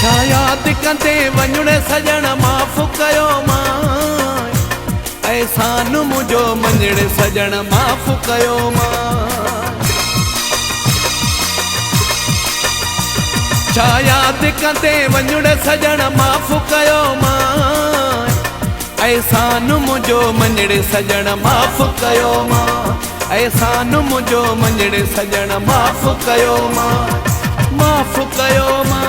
छा यादि कंदे वञण सजण माफ़ कयो मां एहसान मुंहिंजो मञण सजण माफ़ कयो मां छा यादि कंदे वञण सजण माफ़ कयो मां एहसान मुंहिंजो मञण सजण माफ़ कयो मां एहसान मुंहिंजो मञण सजण माफ़ कयो माफ़ कयो मां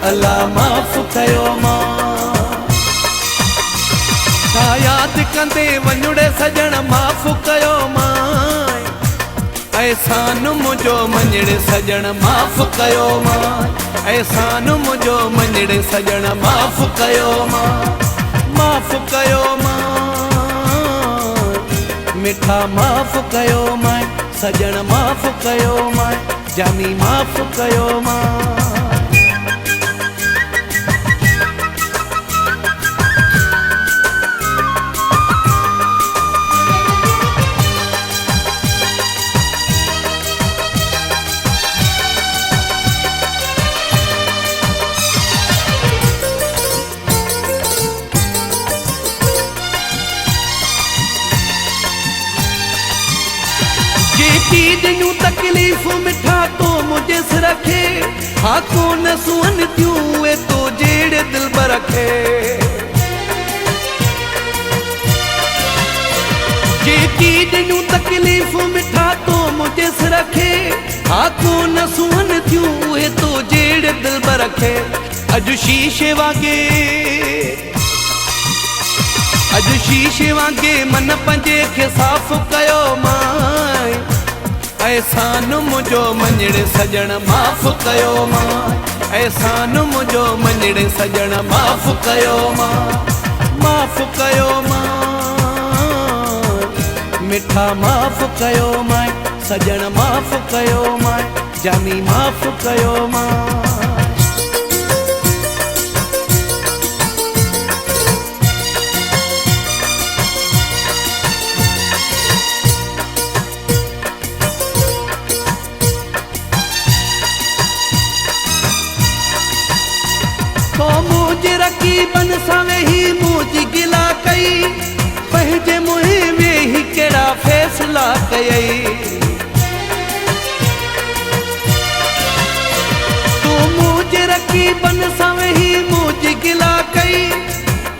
अल्लाह माफ़ कयो मां छा यादि कंदे वञण सजण माफ़ कयो मां एहसान मुंहिंजो मञण सजण माफ़ कयो मां एहसान मुंहिंजो मञण सजण माफ़ कयो माफ़ कयो मां मिठा माफ़ कयो मां सजण माफ़ कयो मां जानी माफ़ कयो मां ॾिनूं तकलीफ़ मिठा तो मुझे रखे हा कोन सुन थियूं उहे तो जहिड़े दिल बर रखे जेकी ॾिनूं तकलीफ़ मिठा तो मुझे रखे हा कोन सुन थियूं उहे तो जहिड़े दिल बर रखे अॼु शीशे वांगे मन पंहिंजे खे साफ़ कयो मां एहसान मुंहिंजो मञण सजण माफ़ कयो मां एहसान मुंहिंजो मञण सजण माफ़ कयो मां मिठा माफ़ कयो मां सजण माफ़ कयो मां जानी माफ़ कयो मां तो मुझे रकीबन सां वेही मुझी गिला कई पंहिंजे मुंहिं वेही कहिड़ा फ़ैसिला कयई तो मुझे रकीबन सां वेही मुझी गिला कई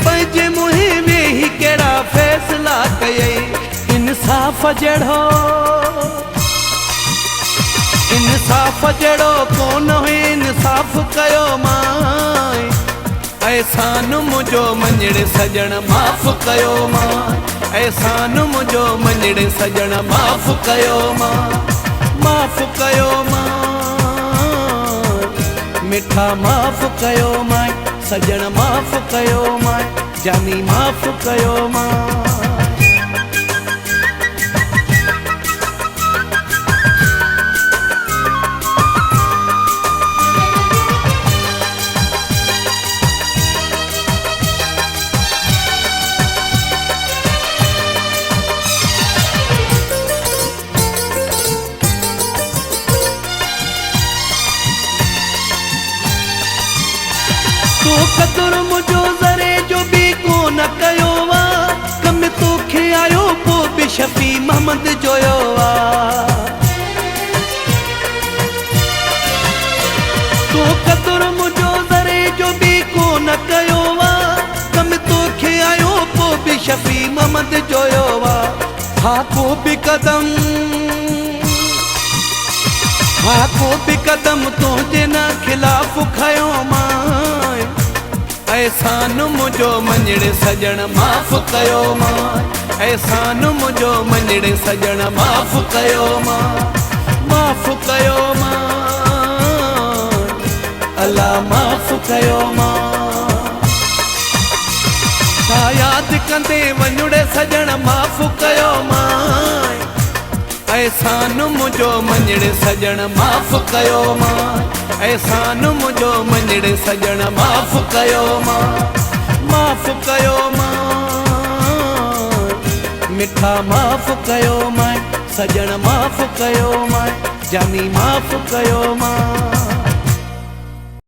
पंहिंजे मुंहिं वेही कहिड़ा फ़ैसिला कयई इंसाफ़ जहिड़ो कोन हुई इंसाफ़ कयो मां एहसान मुंहिंजो मञण सजण माफ़ कयो मां एहसान मुंहिंजो मञण सजण माफ़ कयो मां मिठा माफ़ कयो मां सजण माफ़ कयो मां जानी माफ़ कयो मां तो क़दुरु मुंहिंजो ज़रे जो बि कोन कयो आहे कम तोखे आयो पोइ बि शफ़ी मोहम्मद जोयो आहे तो क़दुरु मुंहिंजो ज़रे जो बि कोन कयो आहे कम तोखे आयो पोइ बि शफ़ी मोहम्मद जोयो आहे हा को बि कदम तुंहिंजे न खिलाफ़ खयो मां एहसान मुंहिंजो मञण सजण माफ़ कयो मां एहसान मुंहिंजो मञण सजण माफ़ कयो मां अल्लाह माफ़ कयो मां छा यादि कंदे वञण सजण माफ़ कयो मां एहसान मुंहिंजो मञण सजण माफ़ कयो मां एहसान मुंहिंजो मञण सजण माफ़ कयो मां मिठा माफ़ कयो मां सजण माफ़ कयो मां जानी माफ़ कयो मां